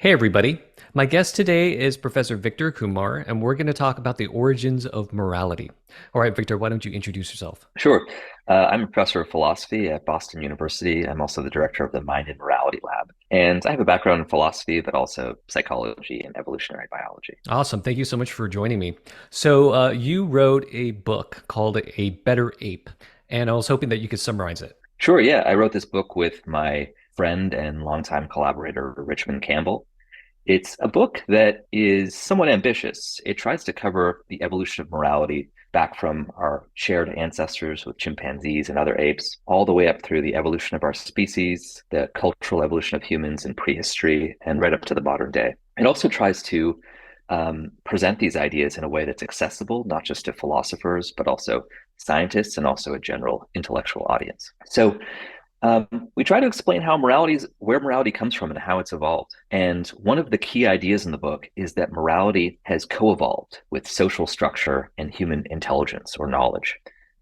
Hey, everybody. My guest today is Professor Victor Kumar, and we're going to talk about the origins of morality. All right, Victor, why don't you introduce yourself? Sure. I'm a professor of philosophy at Boston University. I'm also the director of the Mind and Morality Lab. And I have a background in philosophy, but also psychology and evolutionary biology. Awesome. Thank you so much for joining me. You wrote a book called A Better Ape, and I was hoping that you could summarize it. Sure, yeah. I wrote this book with my friend and longtime collaborator, Richmond Campbell. It's a book that is somewhat ambitious. It tries to cover the evolution of morality back from our shared ancestors with chimpanzees and other apes, all the way up through the evolution of our species, the cultural evolution of humans in prehistory, and right up to the modern day. It also tries to present these ideas in a way that's accessible, not just to philosophers, but also scientists and also a general intellectual audience. So we try to explain where morality comes from and how it's evolved. And one of the key ideas in the book is that morality has co-evolved with social structure and human intelligence or knowledge.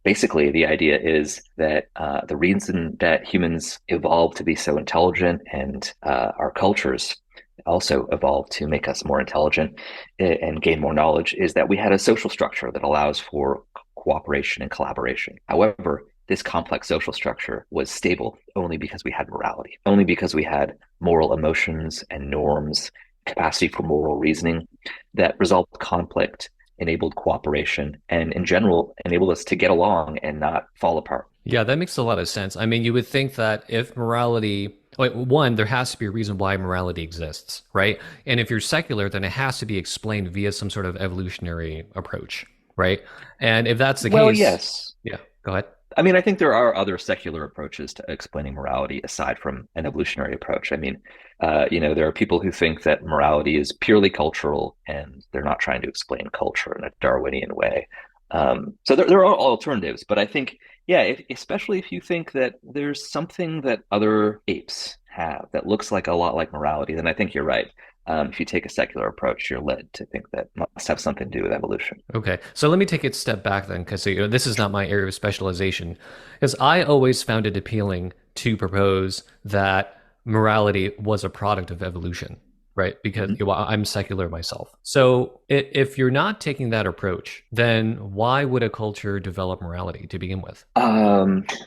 Basically, the idea is that the reason that humans evolved to be so intelligent and our cultures also evolved to make us more intelligent and gain more knowledge is that we had a social structure that allows for cooperation and collaboration. However, this complex social structure was stable only because we had morality, only because we had moral emotions and norms, capacity for moral reasoning that resolved conflict, enabled cooperation, and in general enabled us to get along and not fall apart. Yeah, that makes a lot of sense. I mean, you would think that if morality, like, one, there has to be a reason why morality exists, right? And if you're secular, then it has to be explained via some sort of evolutionary approach, right? And if that's the Well, case, yes. yeah, go ahead. I mean, I think there are other secular approaches to explaining morality aside from an evolutionary approach. I mean, there are people who think that morality is purely cultural and they're not trying to explain culture in a Darwinian way. So there are alternatives, but I think, yeah, especially if you think that there's something that other apes have that looks like a lot like morality, then I think you're right. If you take a secular approach, you're led to think that must have something to do with evolution. Okay, so let me take a step back then, because this is not my area of specialization. Because I always found it appealing to propose that morality was a product of evolution, right? Because Mhm. I'm secular myself. So if you're not taking that approach, then why would a culture develop morality to begin with?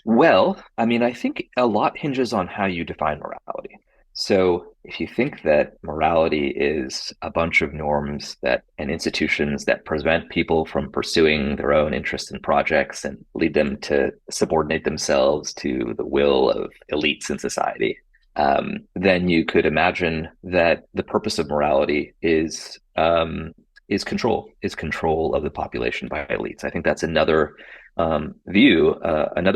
Well, I mean, I think a lot hinges on how you define morality. So, if you think that morality is a bunch of norms that and institutions that prevent people from pursuing their own interests and projects and lead them to subordinate themselves to the will of elites in society, then you could imagine that the purpose of morality is control of the population by elites. I think that's another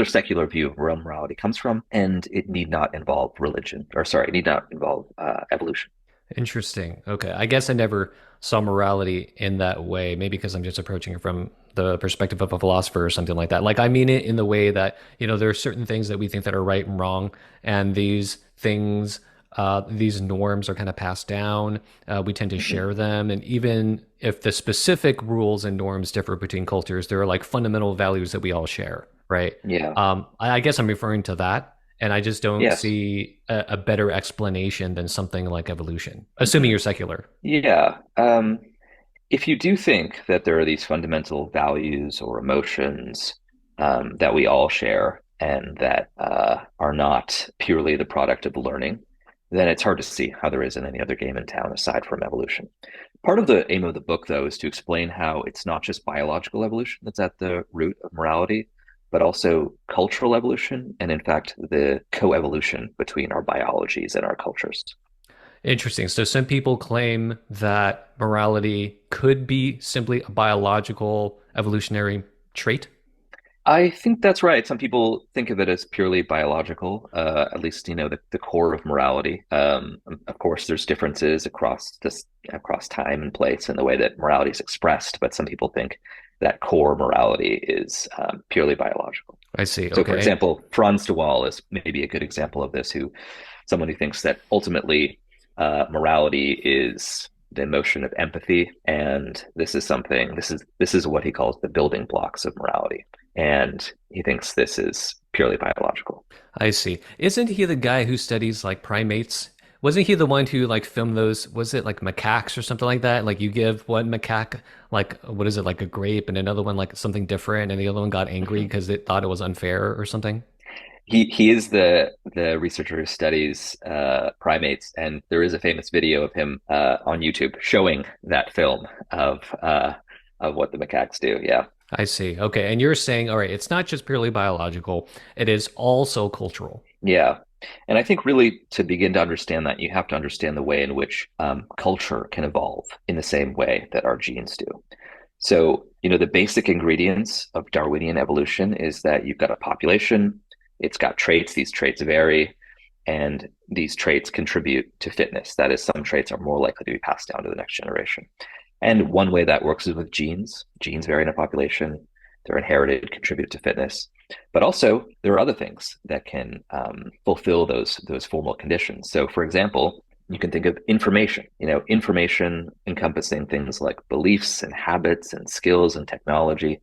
secular view of where morality comes from, and it need not involve religion, or sorry, it need not involve evolution. Interesting. Okay. I guess I never saw morality in that way. Maybe because I'm just approaching it from the perspective of a philosopher or something like that. Like I mean it in the way that, there are certain things that we think that are right and wrong, and these norms are kind of passed down. We tend to Mhm. share them, and even if the specific rules and norms differ between cultures, there are like fundamental values that we all share, right? Yeah. I guess I'm referring to that. And I just don't Yes. see a better explanation than something like evolution, assuming Mhm. you're secular. Yeah. If you do think that there are these fundamental values or emotions that we all share and that are not purely the product of learning, then it's hard to see how there isn't any other game in town aside from evolution. Part of the aim of the book, though, is to explain how it's not just biological evolution that's at the root of morality, but also cultural evolution, and in fact, the co-evolution between our biologies and our cultures. Interesting. So some people claim that morality could be simply a biological evolutionary trait. I think that's right. Some people think of it as purely biological, at least, the core of morality. Of course, there's differences across time and place in the way that morality is expressed, but some people think that core morality is purely biological. I see. So, for Okay. example, Franz de Waal is maybe a good example of this, someone who thinks that ultimately morality is the emotion of empathy, and this is what he calls the building blocks of morality, and he thinks this is purely biological. I see. Isn't he the guy who studies like primates Wasn't he the one who like filmed those? Was it like macaques or something like that? Like you give one macaque like what is it like a grape and another one like something different, and the other one got angry Mhm. because it thought it was unfair or something. He is the researcher who studies primates, and there is a famous video of him on YouTube showing that film of what the macaques do. Yeah. I see. Okay, and you're saying, all right, it's not just purely biological; it is also cultural. Yeah. And I think really to begin to understand that, you have to understand the way in which culture can evolve in the same way that our genes do. So, the basic ingredients of Darwinian evolution is that you've got a population, it's got traits, these traits vary, and these traits contribute to fitness. That is, some traits are more likely to be passed down to the next generation. And one way that works is with genes. Genes vary in a population, they're inherited, contribute to fitness. But also, there are other things that can fulfill those formal conditions. So, for example, you can think of information, information encompassing things like beliefs and habits and skills and technology.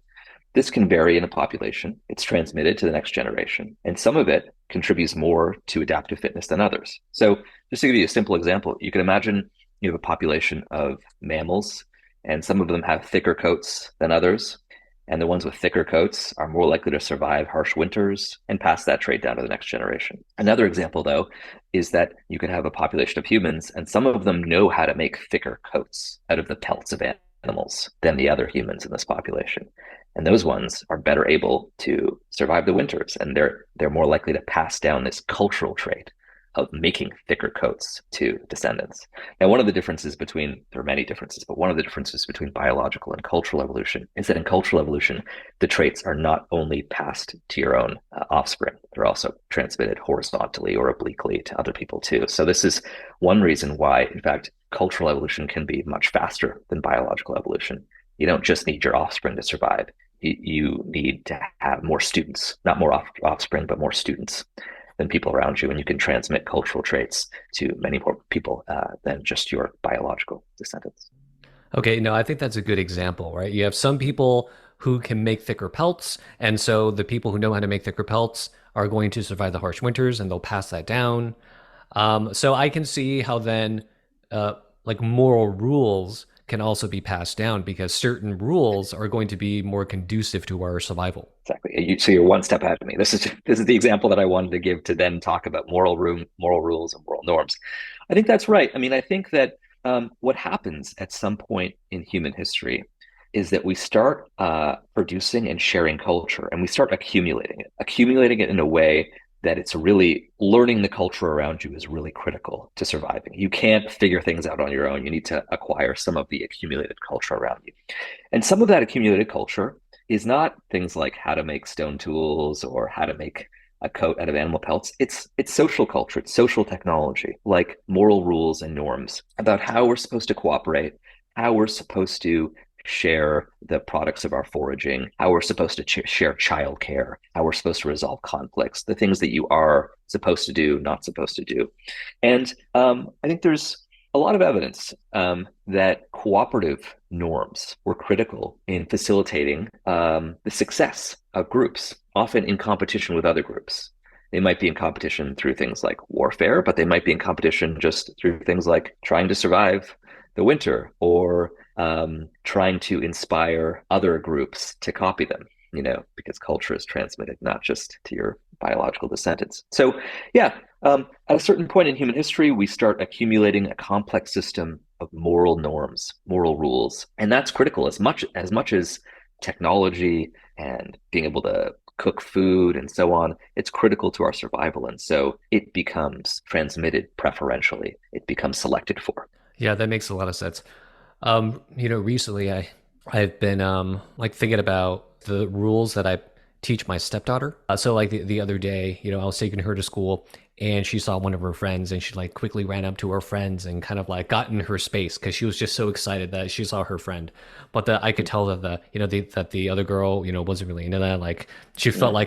This can vary in a population. It's transmitted to the next generation, and some of it contributes more to adaptive fitness than others. So, just to give you a simple example, you can imagine you have a population of mammals, and some of them have thicker coats than others. And the ones with thicker coats are more likely to survive harsh winters and pass that trait down to the next generation. Another example, though, is that you could have a population of humans, and some of them know how to make thicker coats out of the pelts of animals than the other humans in this population. And those ones are better able to survive the winters, and they're more likely to pass down this cultural trait of making thicker coats to descendants. Now, one of the differences between, there are many differences, but one of the differences between biological and cultural evolution is that in cultural evolution, the traits are not only passed to your own offspring, they're also transmitted horizontally or obliquely to other people too. So this is one reason why, in fact, cultural evolution can be much faster than biological evolution. You don't just need your offspring to survive. You need to have more students, not more offspring, but more students than people around you, and you can transmit cultural traits to many more people than just your biological descendants. Okay, no, I think that's a good example, right? You have some people who can make thicker pelts, and so the people who know how to make thicker pelts are going to survive the harsh winters, and they'll pass that down. So I can see how then, uh, like moral rules can also be passed down because certain rules are going to be more conducive to our survival. Exactly. So you're one step ahead of me. This is the example that I wanted to give to then talk about moral rules, and moral norms. I think that's right. I mean, I think that what happens at some point in human history is that we start producing and sharing culture, and we start accumulating it in a way that it's really learning the culture around you is really critical to surviving. You can't figure things out on your own. You need to acquire some of the accumulated culture around you. And some of that accumulated culture is not things like how to make stone tools or how to make a coat out of animal pelts. It's social culture, it's social technology, like moral rules and norms about how we're supposed to cooperate, how we're supposed to share the products of our foraging, how we're supposed to share childcare, how we're supposed to resolve conflicts, the things that you are supposed to do, not supposed to do. And I think there's a lot of evidence that cooperative norms were critical in facilitating the success of groups, often in competition with other groups. They might be in competition through things like warfare, but they might be in competition just through things like trying to survive the winter or trying to inspire other groups to copy them, because culture is transmitted not just to your biological descendants. So, yeah, at a certain point in human history, we start accumulating a complex system of moral norms, moral rules, and that's critical as much as technology and being able to cook food and so on. It's critical to our survival, and so it becomes transmitted preferentially. It becomes selected for. Yeah, that makes a lot of sense. Recently I've been like thinking about the rules that I teach my stepdaughter. So like the other day, I was taking her to school and she saw one of her friends and she like quickly ran up to her friends and kind of like got in her space because she was just so excited that she saw her friend. But I could tell that that the other girl, wasn't really into that. Like she felt Mm,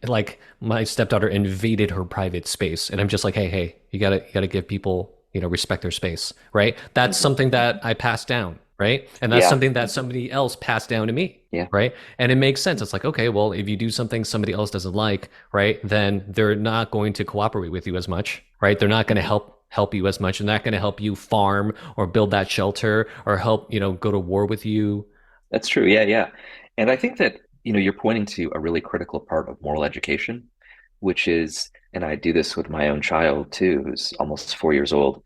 like my stepdaughter invaded her private space. And I'm just like, hey, you gotta give people respect their space, right? That's mhm, something that mhm. I passed down, right? And that's Yeah, something that somebody else passed down to me, yeah, right? And it makes sense. It's like, okay, well, if you do something somebody else doesn't like, right, then they're not going to cooperate with you as much, right? They're not going to mhm, help help you as much and not going to help you farm or build that shelter or help, go to war with you. That's true. Yeah, yeah. And I think that, you're pointing to a really critical part of moral education, which is, and I do this with my own child too, who's almost 4 years old,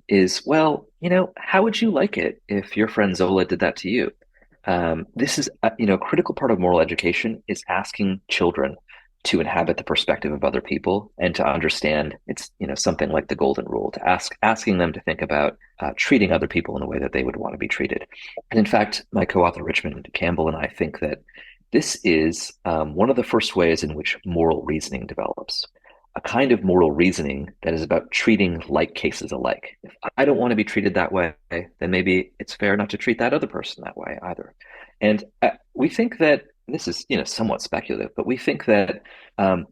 is, well, how would you like it if your friend Zola did that to you? This is, a critical part of moral education is asking children to inhabit the perspective of other people and to understand it's, something like the golden rule, to asking them to think about treating other people in the way that they would want to be treated. And in fact, my co-author Richmond Campbell and I think that this is one of the first ways in which moral reasoning develops. A kind of moral reasoning that is about treating like cases alike. If I don't want to be treated that way, then maybe it's fair not to treat that other person that way either. And we think that this is, somewhat speculative, but we think that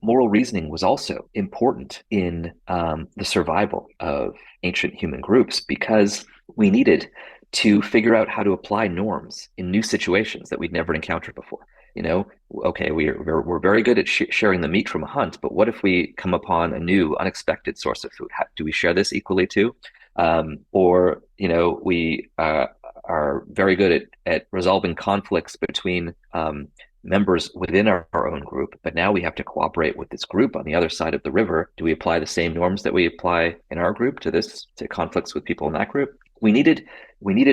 moral reasoning was also important in the survival of ancient human groups because we needed to figure out how to apply norms in new situations that we'd never encountered before. Okay, we're very good at sharing the meat from a hunt, but what if we come upon a new, unexpected source of food? Do we share this equally too? Or we are very good at resolving conflicts between members within our own group, but now we have to cooperate with this group on the other side of the river. Do we apply the same norms that we apply in our group to conflicts with people in that group? We needed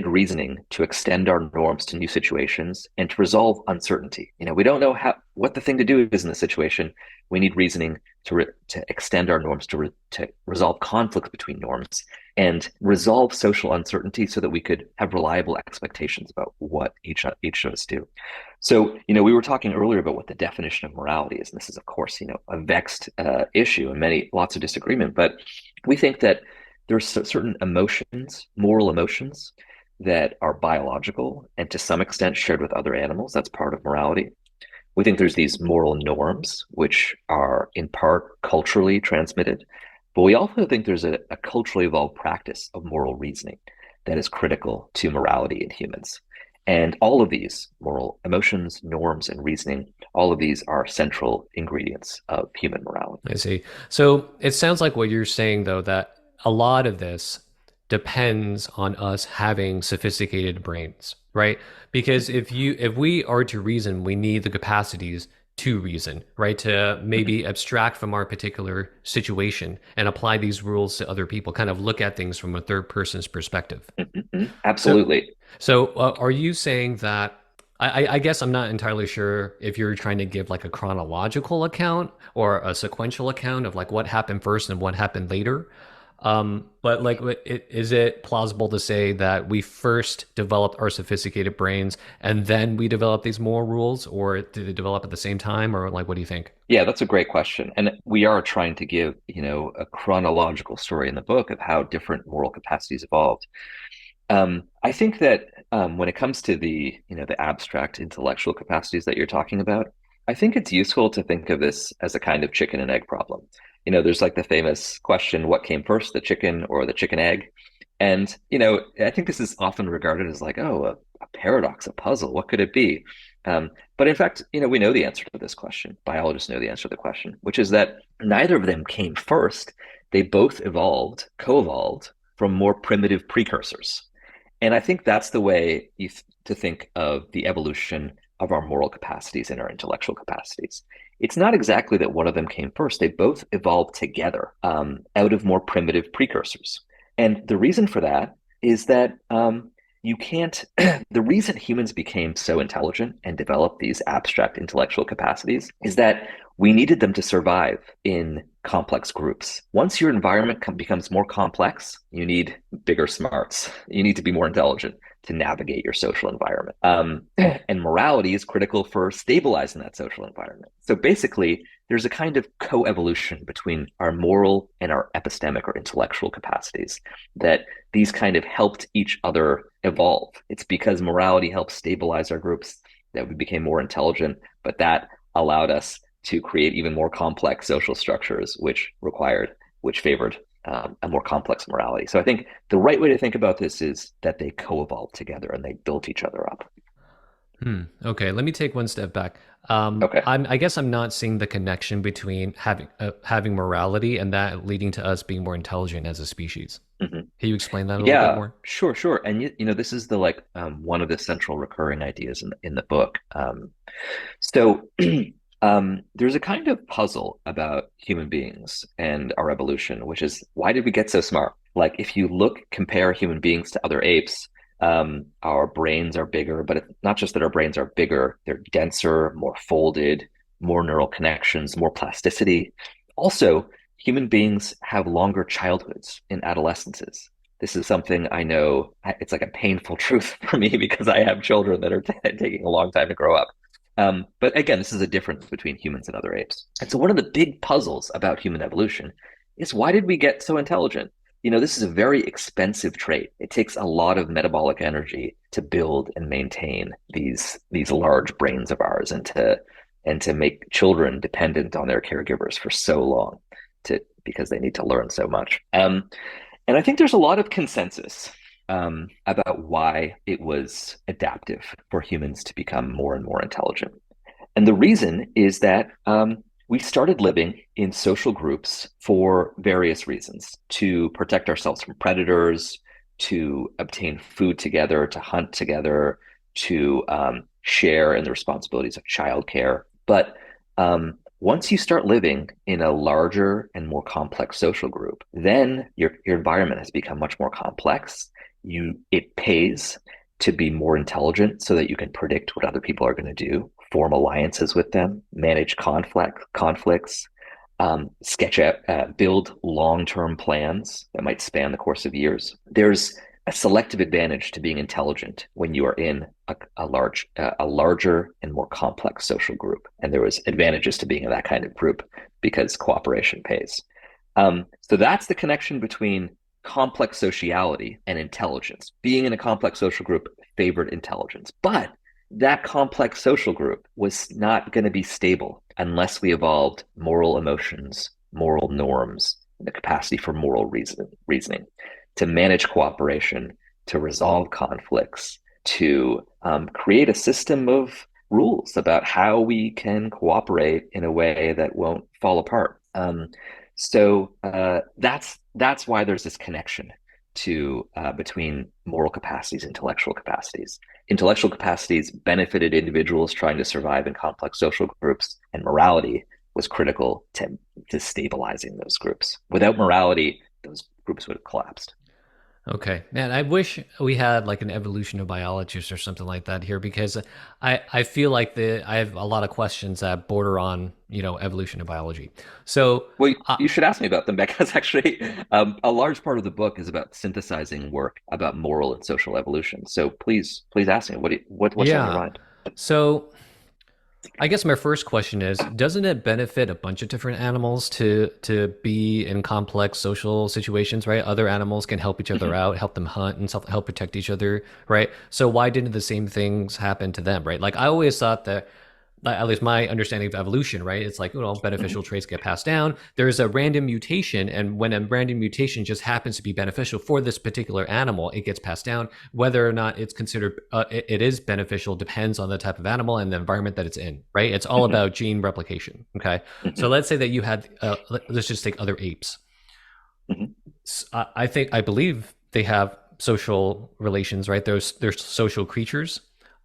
reasoning to extend our norms to new situations and to resolve uncertainty. We don't know what the thing to do is in the situation. We need reasoning to extend our norms to resolve conflicts between norms and resolve social uncertainty so that we could have reliable expectations about what each of us do. So, we were talking earlier about what the definition of morality is, and this is, of course, a vexed issue and lots of disagreement. But we think that there's certain emotions, moral emotions, that are biological and to some extent shared with other animals. That's part of morality. We think there's these moral norms, which are in part culturally transmitted. But we also think there's a culturally evolved practice of moral reasoning that is critical to morality in humans. And all of these moral emotions, norms, and reasoning, all of these are central ingredients of human morality. I see. So it sounds like what you're saying, though, that a lot of this depends on us having sophisticated brains, right? Because if we are to reason, we need the capacities to reason, right? To maybe abstract from our particular situation and apply these rules to other people, kind of look at things from a third person's perspective. So, Absolutely. so, are you saying that? I guess I'm not entirely sure if you're trying to give like a chronological account or a sequential account of like what happened first and what happened later. But like, is it plausible to say that we first developed our sophisticated brains and then we developed these moral rules, or did they develop at the same time, or like, what do you think? Yeah, that's a great question. And we are trying to give, a chronological story in the book of how different moral capacities evolved. I think that when it comes to the abstract intellectual capacities that you're talking about, I think it's useful to think of this as a kind of chicken and egg problem. There's like the famous question, what came first, the chicken or the chicken egg? And, I think this is often regarded as like, oh, a paradox, a puzzle. What could it be? But in fact, we know the answer to this question. Biologists know the answer to the question, which is that neither of them came first. They both co-evolved from more primitive precursors. And I think that's the way to think of the evolution of our moral capacities and our intellectual capacities. It's not exactly that one of them came first. They both evolved together out of more primitive precursors. And the reason for that is that you can't, the reason humans became so intelligent and developed these abstract intellectual capacities is that we needed them to survive in complex groups. Once your environment becomes more complex, you need bigger smarts. You need to be more intelligent to navigate your social environment. And morality is critical for stabilizing that social environment. So basically, there's a kind of co-evolution between our moral and our epistemic or intellectual capacities that these kind of helped each other evolve. It's because morality helped stabilize our groups that we became more intelligent, but that allowed us to create even more complex social structures, which favored a more complex morality. So I think the right way to think about this is that they co-evolved together and they built each other up. Okay, let me take one step back. Okay. I guess I'm not seeing the connection between having morality and that leading to us being more intelligent as a species. Mhm. Can you explain that a little bit Yeah, more? sure, sure. And this is the like one of the central recurring ideas in the book. So there's a kind of puzzle about human beings and our evolution, which is why did we get so smart? Like if you compare human beings to other apes, our brains are bigger, but it's not just that our brains are bigger, they're denser, more folded, more neural connections, more plasticity. Also, human beings have longer childhoods and adolescences. This is something I know it's like a painful truth for me because I have children that are taking a long time to grow up. But again, this is a difference between humans and other apes. And so, one of the big puzzles about human evolution is why did we get so intelligent? This is a very expensive trait. It takes a lot of metabolic energy to build and maintain these large brains of ours, and to make children dependent on their caregivers for so long, to because they need to learn so much. And I think there's a lot of consensus about why it was adaptive for humans to become more and more intelligent. And the reason is that we started living in social groups for various reasons: to protect ourselves from predators, to obtain food together, to hunt together, to share in the responsibilities of childcare. But once you start living in a larger and more complex social group, then your environment has become much more complex. It pays to be more intelligent so that you can predict what other people are going to do, form alliances with them, manage conflicts, sketch out, build long-term plans that might span the course of years. There's a selective advantage to being intelligent when you are in a larger and more complex social group, and there was advantages to being in that kind of group because cooperation pays. So that's the connection between complex sociality and intelligence. Being in a complex social group favored intelligence, but that complex social group was not going to be stable unless we evolved moral emotions, moral norms, and the capacity for moral reasoning to manage cooperation, to resolve conflicts, to create a system of rules about how we can cooperate in a way that won't fall apart. That's why there's this connection to between moral capacities, intellectual capacities. Intellectual capacities benefited individuals trying to survive in complex social groups, and morality was critical to stabilizing those groups. Without morality, those groups would have collapsed. Okay, man, I wish we had like an evolution of biologists or something like that here because I feel like I have a lot of questions that border on, evolution of biology. So, Well, uh, you should ask me about them because actually, a large part of the book is about synthesizing work about moral and social evolution. So please ask me what's on your yeah. mind. So, I guess my first question is, doesn't it benefit a bunch of different animals to be in complex social situations, right? Other animals can help each other Mhm. out, help them hunt and help protect each other, right? So why didn't the same things happen to them, right? Like I always thought that at least my understanding of evolution, right? It's like, beneficial Mhm. traits get passed down. There's a random mutation. And when a random mutation just happens to be beneficial for this particular animal, it gets passed down. Whether or not it's considered, it is beneficial depends on the type of animal and the environment that it's in, right? It's all Mhm. about gene replication. Okay. So Mhm. let's say that you had, let's just take other apes. Mhm. I believe they have social relations, right? They're social creatures.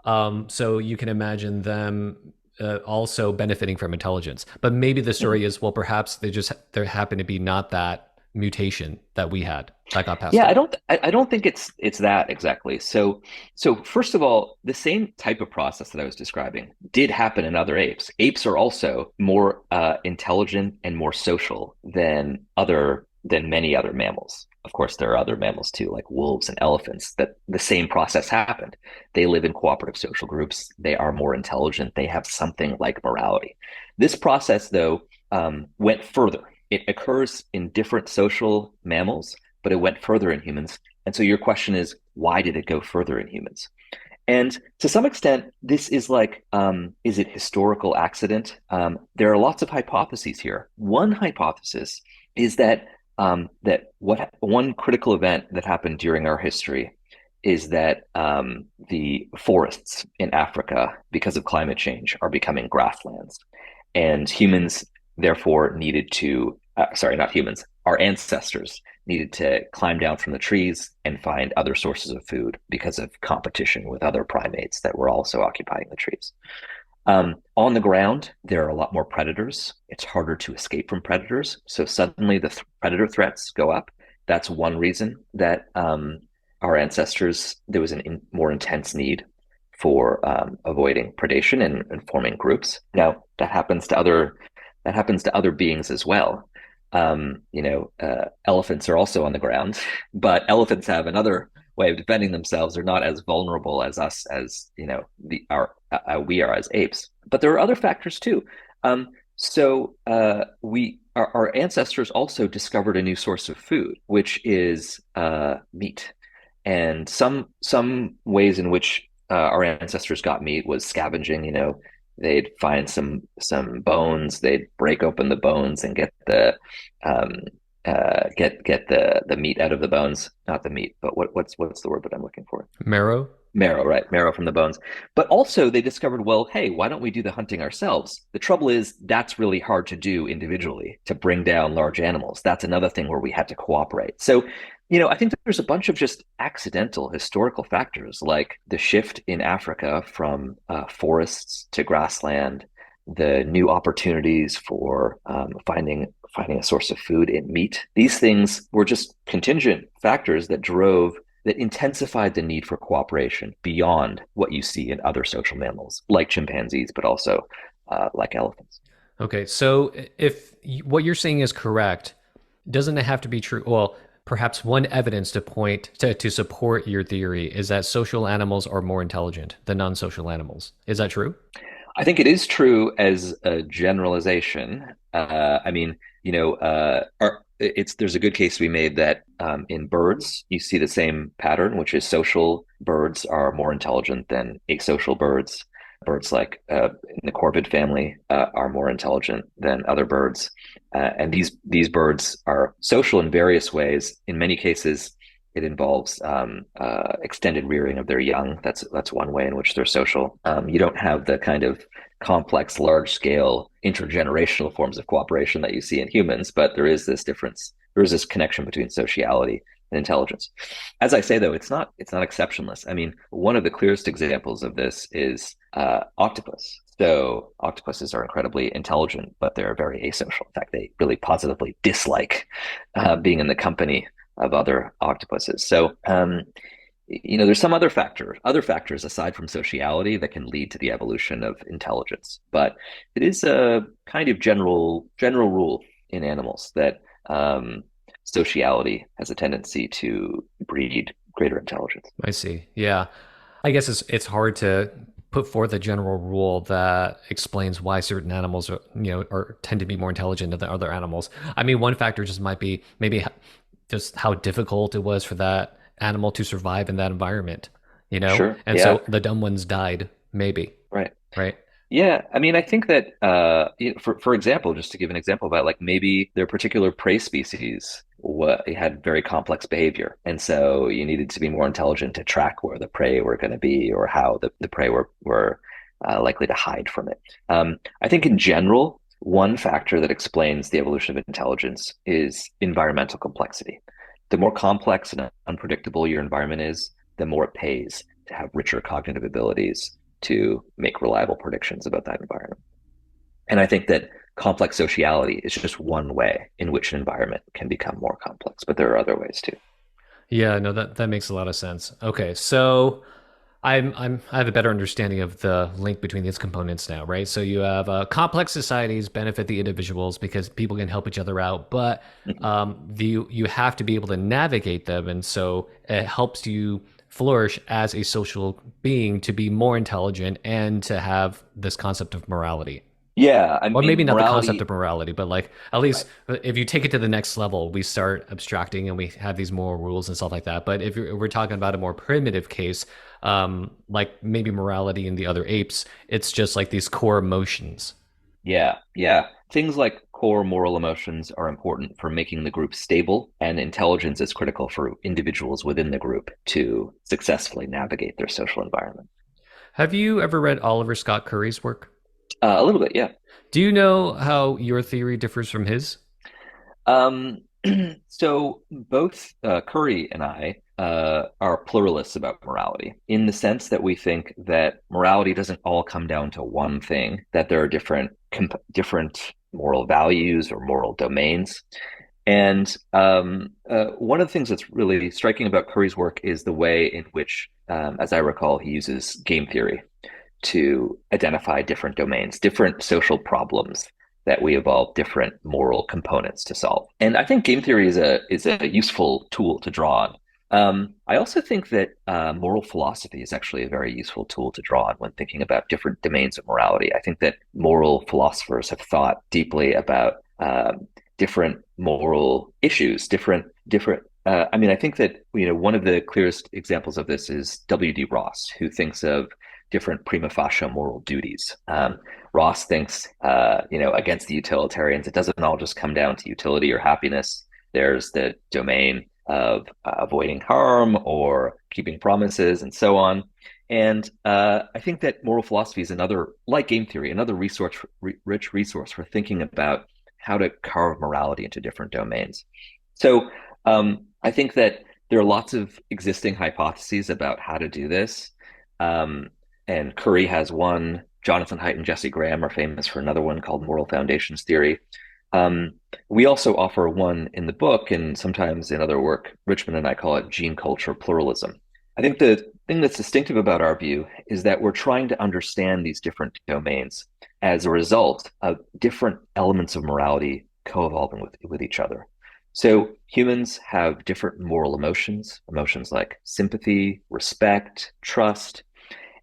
So you can imagine them also benefiting from intelligence. But maybe the Mhm. story is, well, perhaps there happened to be not that mutation that we had that got passed Yeah, I down. don't I don't think it's that exactly. So first of all, the same type of process that I was describing did happen in other apes. Apes are also more intelligent and more social than many other mammals. Of course, there are other mammals too, like wolves and elephants, that the same process happened. They live in cooperative social groups. They are more intelligent. They have something like morality. This process, though, went further. It occurs in different social mammals, but it went further in humans. And so your question is, why did it go further in humans? And to some extent, this is it historical accident? There are lots of hypotheses here. One hypothesis is that one critical event that happened during our history is that the forests in Africa, because of climate change, are becoming grasslands. And humans, therefore, needed to, sorry, not humans, our ancestors needed to climb down from the trees and find other sources of food because of competition with other primates that were also occupying the trees. On the ground, there are a lot more predators. It's harder to escape from predators. So suddenly the predator threats go up. That's one reason that our ancestors, there was more intense need for avoiding predation and forming groups. Now that happens to other beings as well. Elephants are also on the ground, but elephants have another way of defending themselves. Are not as vulnerable as us, as we are as apes. But there are other factors too. We our ancestors also discovered a new source of food, which is meat. And some ways in which our ancestors got meat was scavenging. They'd find some bones, they'd break open the bones and get um, the meat out of the bones. Not the meat, but what's the word that I'm looking for? Marrow? Marrow, right? Marrow from the bones. But also they discovered, well, hey, why don't we do the hunting ourselves? The trouble is that's really hard to do individually to bring down large animals. That's another thing where we had to cooperate. So, I think there's a bunch of just accidental historical factors like the shift in Africa from forests to grassland, the new opportunities for finding a source of food in meat. These things were just contingent factors that intensified the need for cooperation beyond what you see in other social mammals, like chimpanzees, but also like elephants. Okay, so if what you're saying is correct, doesn't it have to be true? Well, perhaps one evidence to support your theory is that social animals are more intelligent than non-social animals. Is that true? I think it is true as a generalization. I mean, there's a good case to be made that in birds you see the same pattern, which is social birds are more intelligent than asocial birds. Birds like in the corvid family are more intelligent than other birds, and these birds are social in various ways. In many cases, it involves extended rearing of their young. That's one way in which they're social. You don't have the kind of complex, large scale intergenerational forms of cooperation that you see in humans, but there is this difference. There is this connection between sociality and intelligence. As I say, though, it's not exceptionless. I mean, one of the clearest examples of this is octopus. So octopuses are incredibly intelligent, but they're very asocial. In fact, they really positively dislike being in the company of other octopuses. So, there's some other factors aside from sociality that can lead to the evolution of intelligence. But it is a kind of general rule in animals that sociality has a tendency to breed greater intelligence. I see. Yeah. I guess it's hard to put forth a general rule that explains why certain animals are tend to be more intelligent than other animals. I mean, one factor just might be maybe just how difficult it was for that animal to survive in that environment, Sure. And Yeah. so the dumb ones died, maybe, Right. right? Yeah, I mean, I think that for example, just to give an example about like maybe their particular prey species had very complex behavior, and so you needed to be more intelligent to track where the prey were going to be or how the prey were likely to hide from it. I think in general, one factor that explains the evolution of intelligence is environmental complexity. The more complex and unpredictable your environment is, the more it pays to have richer cognitive abilities to make reliable predictions about that environment. And I think that complex sociality is just one way in which an environment can become more complex, but there are other ways too. Yeah, no, that makes a lot of sense. Okay, so I have a better understanding of the link between these components now, right? So you have complex societies benefit the individuals because people can help each other out, but Mhm. you have to be able to navigate them, and so it helps you flourish as a social being to be more intelligent and to have this concept of morality. Yeah, I Or maybe mean, not the concept morality, of morality, but like at least right? if you take it to the next level, we start abstracting and we have these moral rules and stuff like that. But if we're talking about a more primitive case, like maybe morality in the other apes, it's just like these core emotions. Yeah, yeah. things like core moral emotions are important for making the group stable, and intelligence is critical for individuals within the group to successfully navigate their social environment. Have you ever read Oliver Scott Curry's work? A little bit, yeah. Do you know how your theory differs from his? Um, so both Curry and I are pluralists about morality in the sense that we think that morality doesn't all come down to one thing, that there are different moral values or moral domains. And one of the things that's really striking about Curry's work is the way in which, as I recall, he uses game theory to identify different domains, different social problems that we evolve different moral components to solve. And I think game theory is a useful tool to draw on. I also think that moral philosophy is actually a very useful tool to draw on when thinking about different domains of morality. I think that moral philosophers have thought deeply about different moral issues, different. I mean, I think that one of the clearest examples of this is W.D. Ross, who thinks of different prima facie moral duties. Ross thinks, against the utilitarians, it doesn't all just come down to utility or happiness. There's the domain of avoiding harm or keeping promises and so on. And I think that moral philosophy is another, like game theory, another rich resource for thinking about how to carve morality into different domains. So I think that there are lots of existing hypotheses about how to do this. Um, and Curry has one. Jonathan Haidt and Jesse Graham are famous for another one called moral foundations theory. Um, we also offer one in the book, and sometimes in other work. Richmond and I call it gene culture pluralism. I think the thing that's distinctive about our view is that we're trying to understand these different domains as a result of different elements of morality co-evolving with each other. So humans have different moral emotions, emotions like sympathy, respect, trust.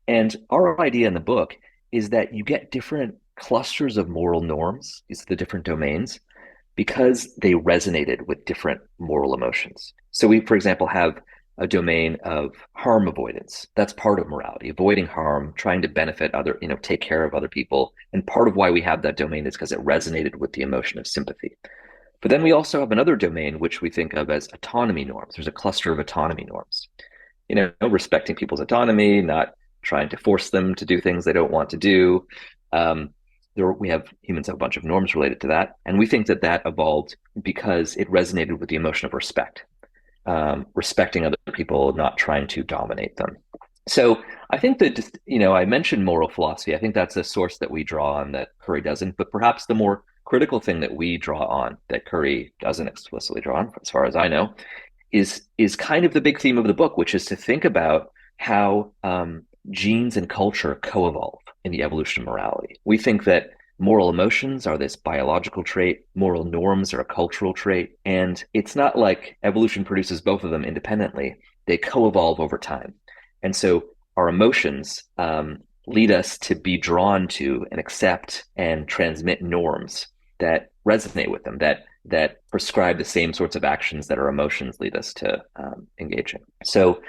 And our idea in the book is that you get different clusters of moral norms, these are the different domains, because they resonated with different moral emotions. So we, for example, have a domain of harm avoidance. That's part of morality, avoiding harm, trying to benefit other, take care of other people. And part of why we have that domain is because it resonated with the emotion of sympathy. But then we also have another domain, which we think of as autonomy norms. There's a cluster of autonomy norms, respecting people's autonomy, not trying to force them to do things they don't want to do. We have humans have a bunch of norms related to that, and we think that that evolved because it resonated with the emotion of respect, respecting other people, not trying to dominate them. So I think that I mentioned moral philosophy. I think that's a source that we draw on that Curry doesn't. But perhaps the more critical thing that we draw on that Curry doesn't explicitly draw on, as far as I know, is kind of the big theme of the book, which is to think about how genes and culture co-evolve in the evolution of morality. We think that moral emotions are this biological trait, moral norms are a cultural trait, and it's not like evolution produces both of them independently. They co-evolve over time. And so our emotions lead us to be drawn to and accept and transmit norms that resonate with them, that prescribe the same sorts of actions that our emotions lead us to engage in. So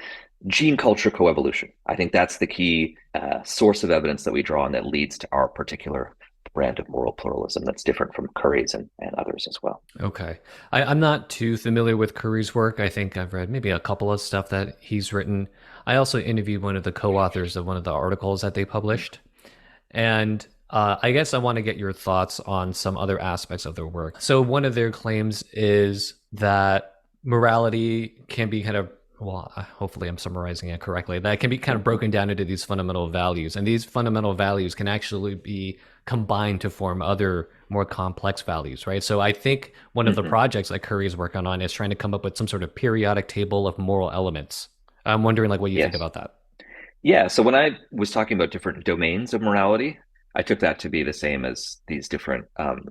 gene culture coevolution, I think that's the key source of evidence that we draw on that leads to our particular brand of moral pluralism that's different from Curry's and others as well. Okay. I'm not too familiar with Curry's work. I think I've read maybe a couple of stuff that he's written. I also interviewed one of the co-authors of one of the articles that they published. And I guess I want to get your thoughts on some other aspects of their work. So one of their claims is that morality can be kind of, well, hopefully I'm summarizing it correctly, that can be kind of broken down into these fundamental values. And these fundamental values can actually be combined to form other more complex values, right? So I think one of the projects that Curry is working on is trying to come up with some sort of periodic table of moral elements. I'm wondering like what you think Yes. about that. Yeah. So when I was talking about different domains of morality, I took that to be the same as these different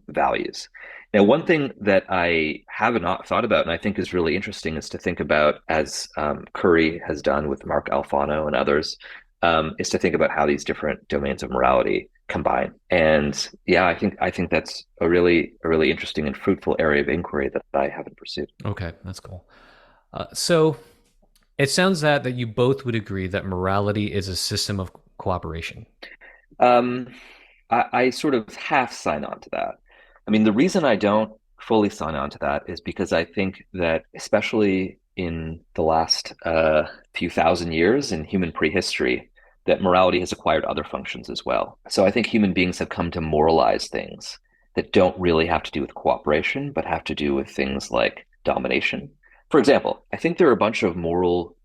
values. Now, one thing that I have not thought about and I think is really interesting is to think about, as Curry has done with Mark Alfano and others, is to think about how these different domains of morality combine. And yeah, I think that's a really interesting and fruitful area of inquiry that I haven't pursued. Okay, that's cool. So it sounds that you both would agree that morality is a system of cooperation. Um, I sort of half sign on to that. I mean, the reason I don't fully sign on to that is because I think that, especially in the last few thousand years in human prehistory, that morality has acquired other functions as well. So I think human beings have come to moralize things that don't really have to do with cooperation, but have to do with things like domination. For example, I think there are a bunch of moral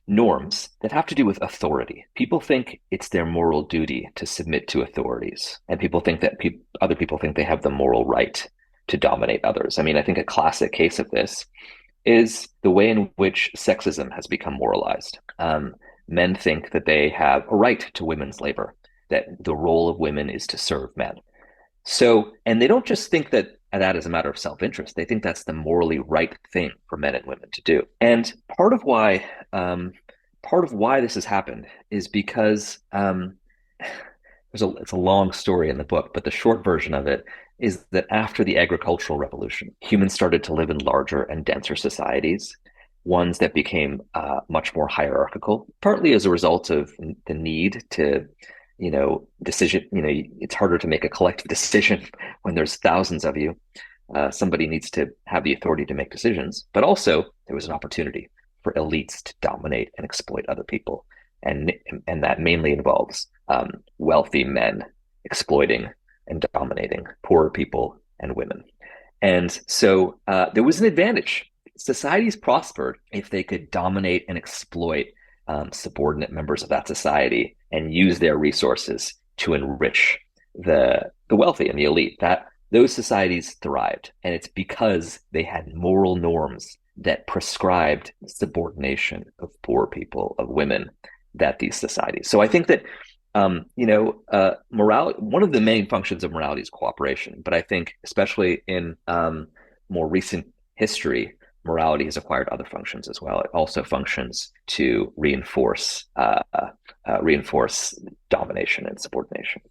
norms that have to do with authority. People think it's their moral duty to submit to authorities, and people think that other people think they have the moral right to dominate others. I mean, I think a classic case of this is the way in which sexism has become moralized. Men think that they have a right to women's labor, that the role of women is to serve men. So, and they don't just think that that is a matter of self-interest. They think that's the morally right thing for men and women to do. And um, part of why this has happened is because it's a long story in the book, but the short version of it is that after the agricultural revolution, humans started to live in larger and denser societies, ones that became much more hierarchical, partly as a result of the need to, decision, it's harder to make a collective decision when there's thousands of you. Somebody needs to have the authority to make decisions, but also there was an opportunity for elites to dominate and exploit other people, and that mainly involves wealthy men exploiting and dominating poorer people and women. And so there was an advantage. Societies prospered if they could dominate and exploit subordinate members of that society and use their resources to enrich the wealthy and the elite. That those societies thrived, and it's because they had moral norms that prescribed subordination of poor people, of women, that these societies. So I think that morality. One of the main functions of morality is cooperation, but I think, especially in more recent history, morality has acquired other functions as well. It also functions to reinforce domination and subordination.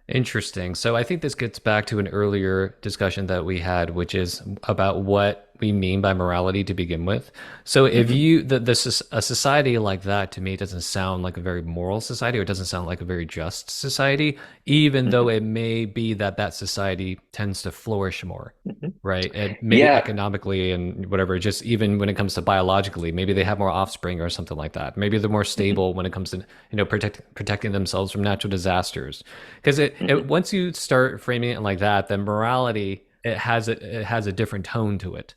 Interesting. So I think this gets back to an earlier discussion that we had, which is about what we mean by morality to begin with. So if Mm-hmm. you a society like that to me doesn't sound like a very moral society, or it doesn't sound like a very just society, even though Mm-hmm. it may be that that society tends to flourish more, Mm-hmm. right? And maybe Yeah. economically and whatever, just even when it comes to biologically, maybe they have more offspring or something like that. Maybe they're more Mm-hmm. stable when it comes to, protecting themselves from natural disasters. Because Mm-hmm. once you start framing it like that, then morality, it has a different tone to it.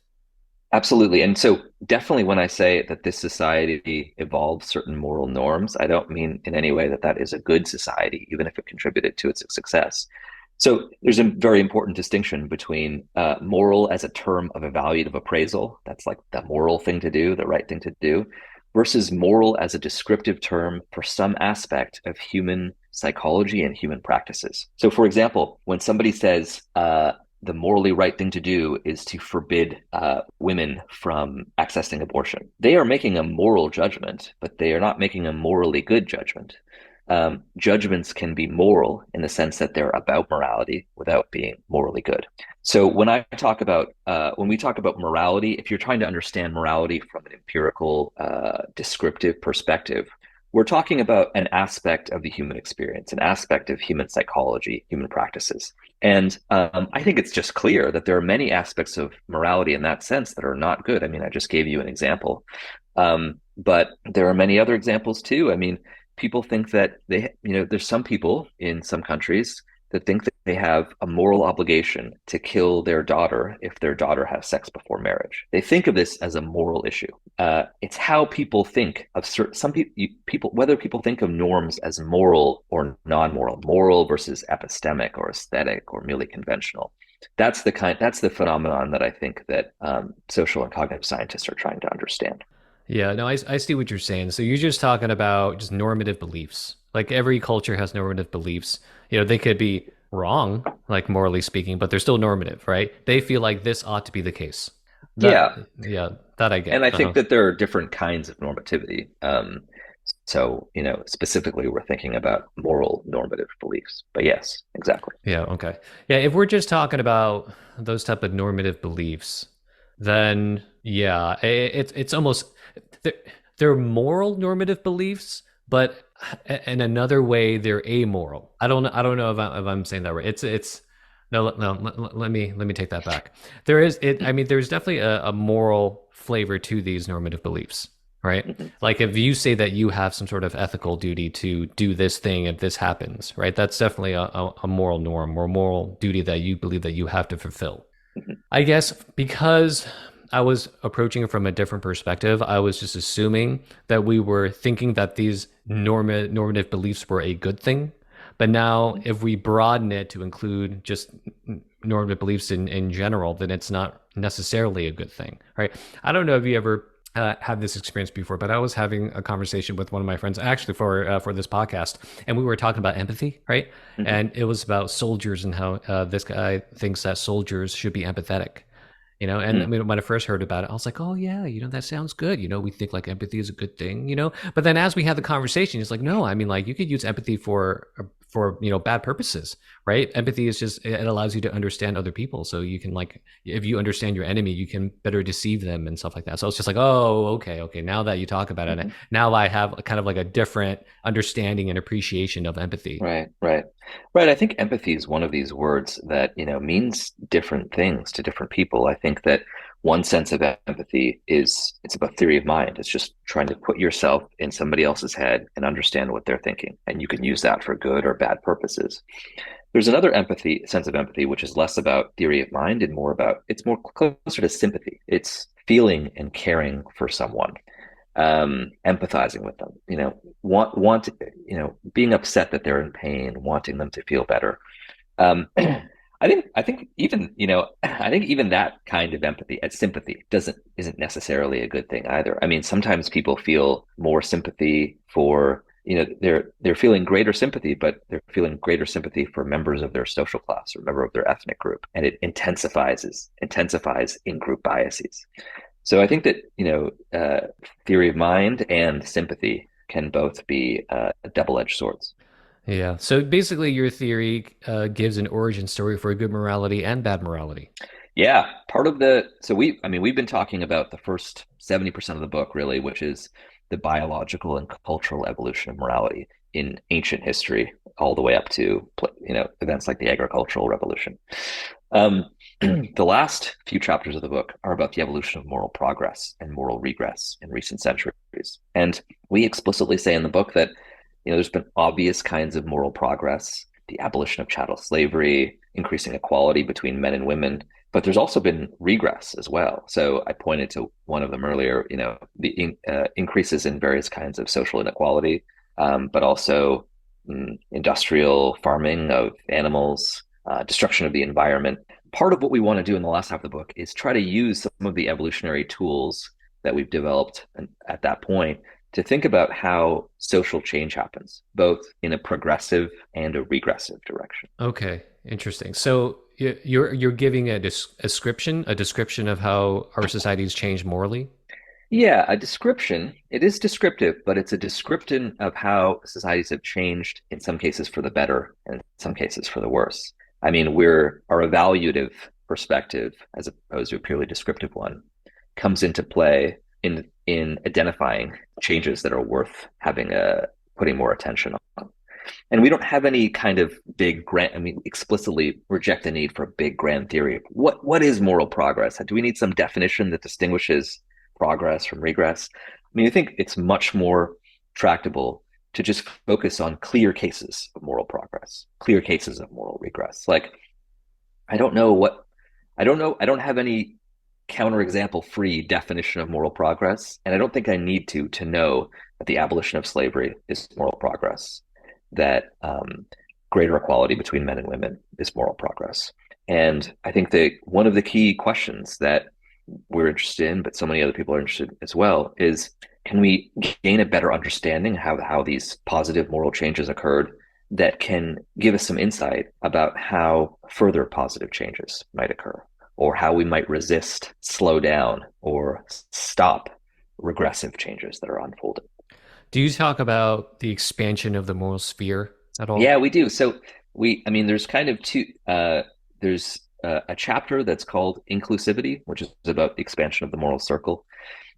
Absolutely. And so, definitely, when I say that this society evolved certain moral norms, I don't mean in any way that that is a good society, even if it contributed to its success. So, there's a very important distinction between moral as a term of evaluative appraisal, that's like the moral thing to do, the right thing to do, versus moral as a descriptive term for some aspect of human psychology and human practices. So, for example, when somebody says, the morally right thing to do is to forbid women from accessing abortion. They are making a moral judgment, but they are not making a morally good judgment. Judgments can be moral in the sense that they're about morality without being morally good. So when we talk about morality, if you're trying to understand morality from an empirical, descriptive perspective, we're talking about an aspect of the human experience, an aspect of human psychology, human practices. And I think it's just clear that there are many aspects of morality in that sense that are not good. I mean, I just gave you an example. But there are many other examples too. I mean, people think that there's some people in some countries that think that they have a moral obligation to kill their daughter if their daughter has sex before marriage. They think of this as a moral issue. It's how people think of some people, whether people think of norms as moral or non-moral, moral versus epistemic or aesthetic or merely conventional. That's the phenomenon that I think that social and cognitive scientists are trying to understand. Yeah, no, I see what you're saying. So you're just talking about just normative beliefs. Like every culture has normative beliefs. They could be wrong, like morally speaking, but they're still normative, right? They feel like this ought to be the case. That, Yeah, yeah, that I and get. I think Uh-huh. that there are different kinds of normativity. So, specifically, we're thinking about moral normative beliefs. But yes, exactly. Yeah, okay. Yeah, if we're just talking about those type of normative beliefs, then yeah, it's almost they're, they're moral normative beliefs, but in another way they're amoral. I don't know if I'm saying that right. It's No, no, let me take that back. There is it. I mean, there's definitely a moral flavor to these normative beliefs, right? Hmm. Like if you say that you have some sort of ethical duty to do this thing if this happens, right? That's definitely a moral norm or moral duty that you believe that you have to fulfill. Hmm. I guess because I was approaching it from a different perspective, I was just assuming that we were thinking that these normative beliefs were a good thing. But now, if we broaden it to include just normative beliefs in general, then it's not necessarily a good thing, right? I don't know if you ever had this experience before, but I was having a conversation with one of my friends actually for this podcast, and we were talking about empathy, right? Hmm. And it was about soldiers and how this guy thinks that soldiers should be empathetic. And I Hmm. mean, when I first heard about it, I was like, oh, yeah, that sounds good. We think like empathy is a good thing. But then as we had the conversation, it's like, no, I mean, like you could use empathy for bad purposes, right? Empathy is just, it allows you to understand other people. So you can, like, if you understand your enemy, you can better deceive them and stuff like that. So it's just like, oh, okay, okay. Now that you talk about it, Hmm. now I have kind of like a different understanding and appreciation of empathy. Right, right, right. I think empathy is one of these words that, means different things to different people. I think that one sense of empathy is it's about theory of mind. It's just trying to put yourself in somebody else's head and understand what they're thinking. And you can use that for good or bad purposes. There's another sense of empathy, which is less about theory of mind and it's more closer to sympathy. It's feeling and caring for someone, empathizing with them, being upset that they're in pain, wanting them to feel better. I think even I think even that kind of empathy and sympathy isn't necessarily a good thing either. I mean, sometimes people feel more sympathy for they're feeling greater sympathy, but they're feeling greater sympathy for members of their social class or member of their ethnic group, and it intensifies in group biases. So I think that theory of mind and sympathy can both be double-edged swords. Yeah. So basically, your theory gives an origin story for good morality and bad morality. Yeah, part of the so I mean, we've been talking about the first 70% of the book, really, which is the biological and cultural evolution of morality in ancient history, all the way up to events like the agricultural revolution. Um, the last few chapters of the book are about the evolution of moral progress and moral regress in recent centuries. And we explicitly say in the book that there's been obvious kinds of moral progress, the abolition of chattel slavery, increasing equality between men and women, but there's also been regress as well. So I pointed to one of them earlier, the increases in various kinds of social inequality, but also industrial farming of animals, destruction of the environment. Part of what we want to do in the last half of the book is try to use some of the evolutionary tools that we've developed at that point to think about how social change happens, both in a progressive and a regressive direction. Okay, interesting. So you're giving a description of how our societies change morally. Yeah, a description. It is descriptive, but it's a description of how societies have changed in some cases for the better and in some cases for the worse. I mean, our evaluative perspective, as opposed to a purely descriptive one, comes into play in identifying changes that are worth having a putting more attention on. And we don't have any kind of big grand, I mean, explicitly reject the need for a big grand theory. What is moral progress? Do we need some definition that distinguishes progress from regress? I mean, I think it's much more tractable to just focus on clear cases of moral progress, clear cases of moral regress. Like, I don't know what, I don't know, I don't have any counterexample free definition of moral progress. And I don't think I need to know that the abolition of slavery is moral progress, that greater equality between men and women is moral progress. And I think that one of the key questions that we're interested in, but so many other people are interested in as well, is can we gain a better understanding how these positive moral changes occurred that can give us some insight about how further positive changes might occur, or how we might resist, slow down, or stop regressive changes that are unfolding. Do you talk about the expansion of the moral sphere at Yeah, all? we do. So I mean, there's kind of two. There's a chapter that's called inclusivity, which is about the expansion of the moral circle,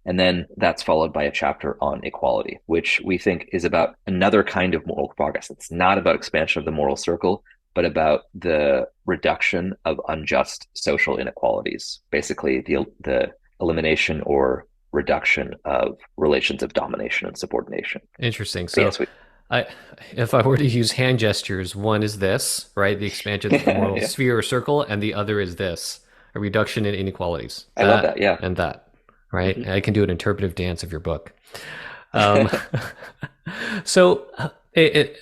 and then that's followed by a chapter on equality, which we think is about another kind of moral progress. It's not about expansion of the moral circle, but about the reduction of unjust social inequalities, basically the elimination or reduction of relations of domination and subordination. Interesting. But So, yes, we I, if I were to use hand gestures, one is this, right? The expansion of the moral yeah, sphere or circle, and the other is this, a reduction in inequalities. I love That that. Yeah. and that, right? Hmm. And I can do an interpretive dance of your book. Um, so,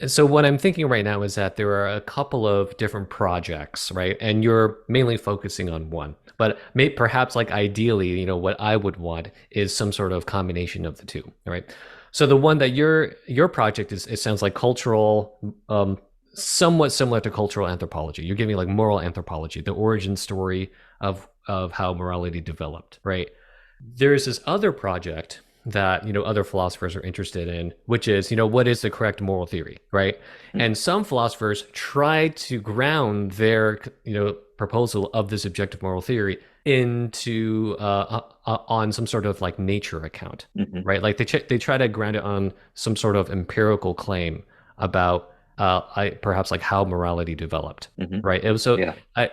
so what I'm thinking right now is that there are a couple of different projects, right? And you're mainly focusing on one. But perhaps, like ideally, what I would want is some sort of combination of the two, right? So the one that your project is, it sounds like cultural, somewhat similar to cultural anthropology. You're giving like moral anthropology, the origin story of how morality developed, right? There's this other project that other philosophers are interested in, which is what is the correct moral theory, right? And some philosophers try to ground their proposal of this objective moral theory into on some sort of like nature account, Hmm. right? Like they try to ground it on some sort of empirical claim about perhaps like how morality developed, Hmm. right? It was so Yeah. I,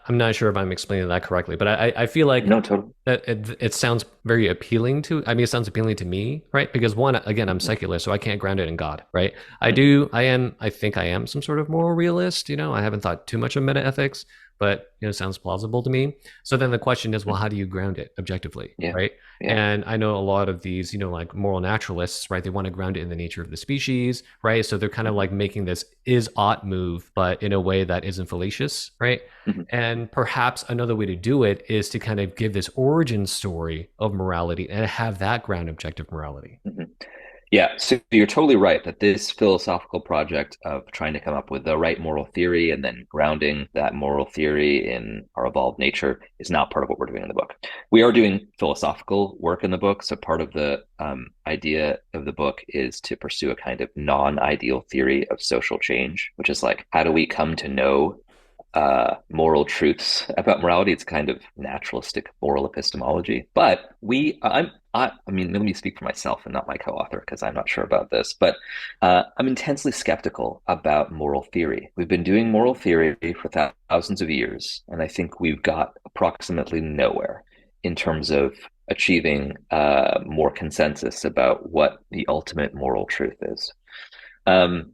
I'm not sure if I'm explaining that correctly, but I feel like No, totally. that it sounds very appealing to. I mean, it sounds appealing to me, right? Because one, again, I'm Hmm. secular, so I can't ground it in God, right? Hmm. I think I am some sort of moral realist. I haven't thought too much of metaethics, but it sounds plausible to me. So then the question is, well, how do you ground it objectively, Yeah. right? Yeah. And I know a lot of these, like moral naturalists, right? They want to ground it in the nature of the species, right? So they're kind of Hmm. like making this is ought move, but in a way that isn't fallacious, right? Hmm. And perhaps another way to do it is to kind of give this origin story of morality and have that ground objective morality. Hmm. Yeah, so you're totally right that this philosophical project of trying to come up with the right moral theory and then grounding that moral theory in our evolved nature is not part of what we're doing in the book. We are doing philosophical work in the book. So part of the idea of the book is to pursue a kind of non-ideal theory of social change, which is like, how do we come to know moral truths about morality? It's kind of naturalistic moral epistemology. But I mean, let me speak for myself and not my co-author because I'm not sure about this. But I'm intensely skeptical about moral theory. We've been doing moral theory for thousands of years, and I think we've got approximately nowhere in terms of achieving more consensus about what the ultimate moral truth is. Um,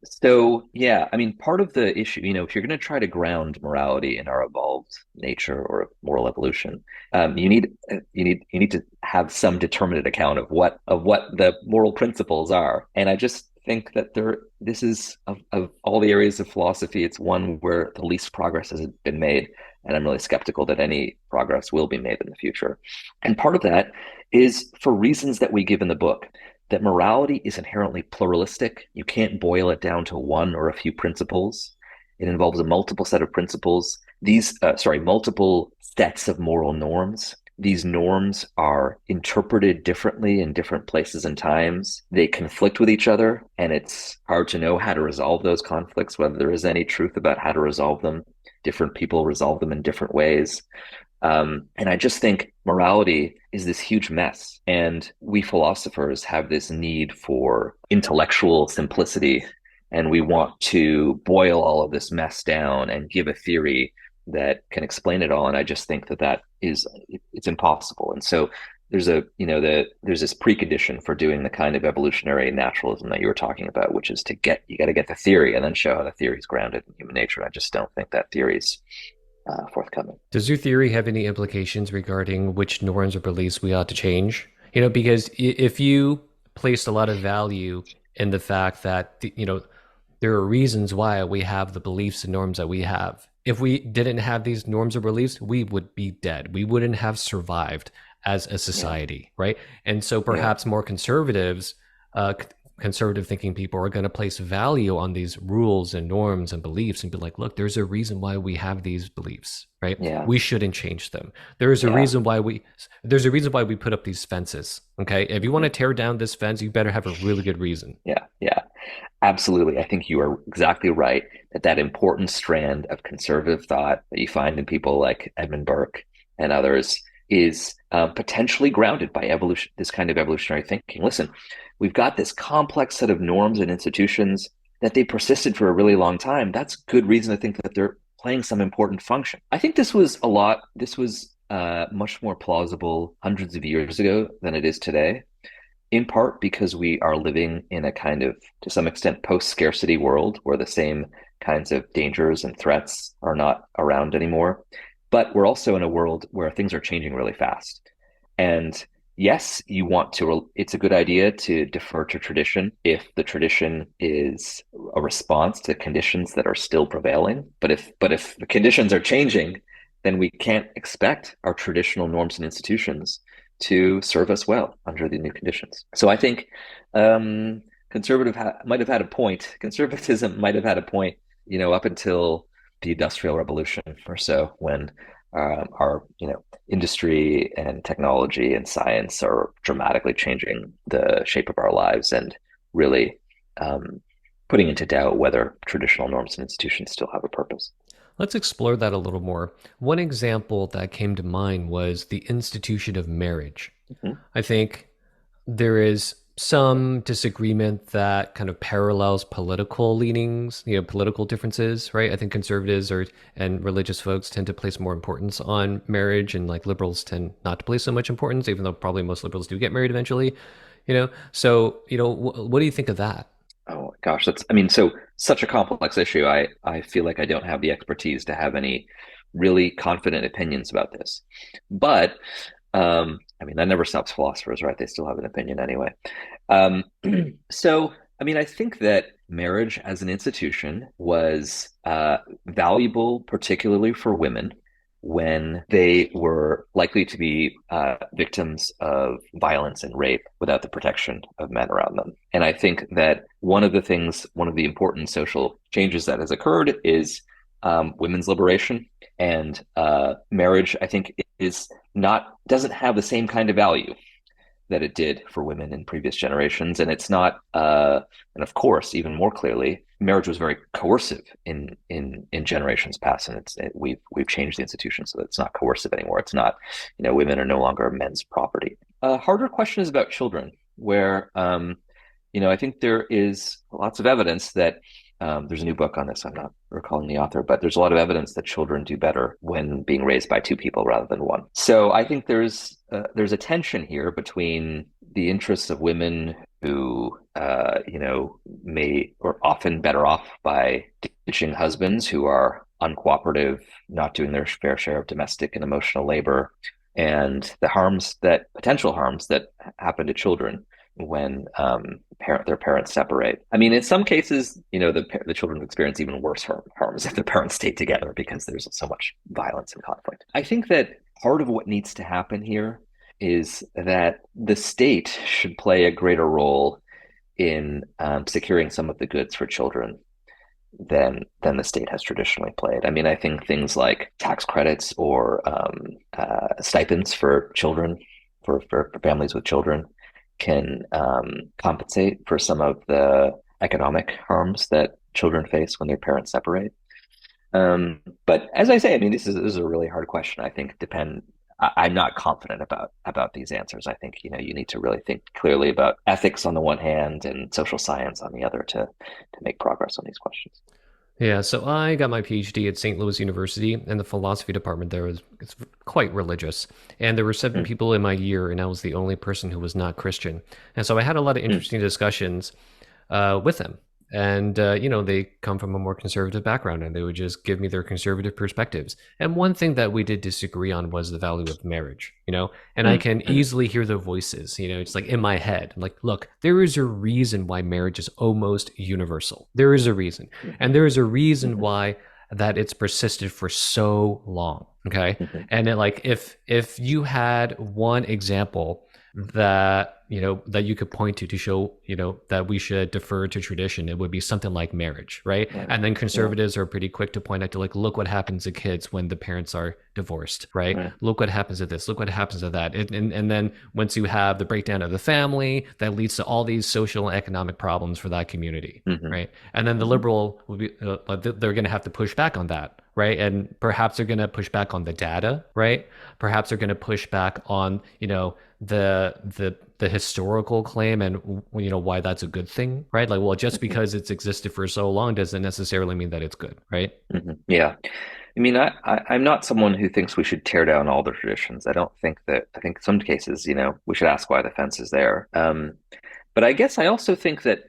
so yeah, I mean, part of the issue, if you're going to try to ground morality in our evolved nature or moral evolution, you need to have some determinate account of what the moral principles are. And I just think that this is of all the areas of philosophy, it's one where the least progress has been made. And I'm really skeptical that any progress will be made in the future. And part of that is for reasons that we give in the book that morality is inherently pluralistic. You can't boil it down to one or a few principles. It involves a multiple set of principles. Multiple sets of moral norms. These norms are interpreted differently in different places and times. They conflict with each other, and it's hard to know how to resolve those conflicts, whether there is any truth about how to resolve them. Different people resolve them in different ways. And I just think morality is this huge mess. And we philosophers have this need for intellectual simplicity. And we want to boil all of this mess down and give a theory that can explain it all. And I just think it's impossible. And so there's this precondition for doing the kind of evolutionary naturalism that you were talking about, which is you got to get the theory and then show how the theory is grounded in human nature. I just don't think that theory is forthcoming. Does your theory have any implications regarding which norms or beliefs we ought to change? Because if you placed a lot of value in the fact that there are reasons why we have the beliefs and norms that we have. If we didn't have these norms or beliefs, we would be dead. We wouldn't have survived as a Yeah, society, right? And so yeah, perhaps more conservatives, conservative thinking people are going to place value on these rules and norms and beliefs and be like, look, there's a reason why we have these beliefs, right? yeah, We shouldn't change them. There's a reason why we put up these fences. Okay. If you want to mhm, tear down this fence, you better have a really good reason. yeah, yeah. Absolutely. I think you are exactly right that important strand of conservative thought that you find in people like Edmund Burke and others is potentially grounded by evolution, this kind of evolutionary thinking. Listen, we've got this complex set of norms and institutions that they persisted for a really long time. That's good reason to think that they're playing some important function. I think this was much more plausible hundreds of years ago than it is today, in part because we are living in a kind of, to some extent, post-scarcity world where the same kinds of dangers and threats are not around anymore. But we're also in a world where things are changing really fast. And yes, it's a good idea to defer to tradition if the tradition is a response to conditions that are still prevailing. But if the conditions are changing, then we can't expect our traditional norms and institutions to serve us well under the new conditions. So I think um, might have had a point. Conservatism might have had a point, up until the Industrial Revolution or so, when our industry and technology and science are dramatically changing the shape of our lives and really um, putting into doubt whether traditional norms and institutions still have a purpose. Let's explore that a little more. One example that came to mind was the institution of marriage. Mhm. I think there is some disagreement that kind of parallels political leanings, political differences, right? I think conservatives and religious folks tend to place more importance on marriage, and like liberals tend not to place so much importance, even though probably most liberals do get married eventually, So, what do you think of that? Oh gosh, I mean, so such a complex issue. I feel like I don't have the expertise to have any really confident opinions about this. But I mean, that never stops philosophers, right? They still have an opinion anyway. Um, so, I mean, I think that marriage as an institution was valuable, particularly for women, when they were likely to be victims of violence and rape without the protection of men around them. And I think that one of the important social changes that has occurred is women's liberation. And marriage, I think, is not doesn't have the same kind of value that it did for women in previous generations. And it's not, and of course, even more clearly, marriage was very coercive in generations past, and we've changed the institution so that it's not coercive anymore. It's not, women are no longer men's property. A harder question is about children, where I think there is lots of evidence that there's a new book on this. I'm not recalling the author, but there's a lot of evidence that children do better when being raised by two people rather than one. So I think there's a tension here between the interests of women who, may or often better off by ditching husbands who are uncooperative, not doing their fair share of domestic and emotional labor, and potential harms that happen to children when their parents separate. I mean, in some cases, the children experience even worse harms if the parents stay together because there's so much violence and conflict. I think that part of what needs to happen here is that the state should play a greater role in securing some of the goods for children than the state has traditionally played. I mean, I think things like tax credits or stipends for children, for families with children, can compensate for some of the economic harms that children face when their parents separate. But as I say, I mean, this is a really hard question. I think I'm not confident about these answers. I think you need to really think clearly about ethics on the one hand and social science on the other to make progress on these questions. Yeah, so I got my PhD at St. Louis University, and the philosophy department there was it's quite religious. And there were seven Mm, people in my year, and I was the only person who was not Christian. And so I had a lot of mm, interesting discussions with them. And, they come from a more conservative background, and they would just give me their conservative perspectives. And one thing that we did disagree on was the value of marriage, and I mm, can easily hear their voices, it's like in my head. I'm like, look, there is a reason why marriage is almost universal. There is a reason. mm, And there is a reason mm, why that it's persisted for so long. Okay. mm, And like if you had one example that that you could point to show that we should defer to tradition, it would be something like marriage, right? right. And then Yeah. conservatives are pretty quick to point out to, like, look what happens to kids when the parents are divorced, right? Right. Look what happens to this, look what happens to that. And then once you have the breakdown of the family, that leads to all these social and economic problems for that community, Hmm. right? And then the Hmm. liberal will be they're going to have to push back on that, right? And perhaps they're going to push back on the data, right? Perhaps they're going to push back on, the historical claim and why that's a good thing, right? Like, well, just Mhm. because it's existed for so long doesn't necessarily mean that it's good, right? Yeah. I mean, I'm not someone who thinks we should tear down all the traditions. I don't think that, I think some cases, we should ask why the fence is there. But I guess I also think that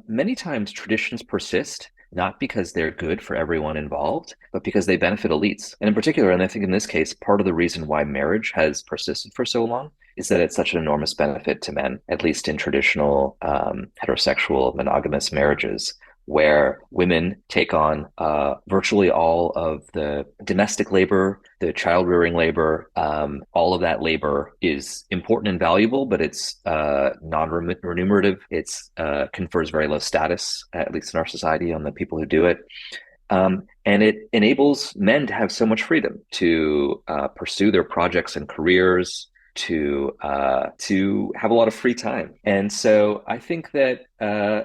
many times traditions persist not because they're good for everyone involved, but because they benefit elites. And in particular, and I think in this case, part of the reason why marriage has persisted for so long is that it's such an enormous benefit to men, at least in traditional heterosexual monogamous marriages, where women take on virtually all of the domestic labor, the child rearing labor. All of that labor is important and valuable, but it's non remunerative. It's confers very low status, at least in our society, on the people who do it. And it enables men to have so much freedom to pursue their projects and careers, to have a lot of free time. And so I think that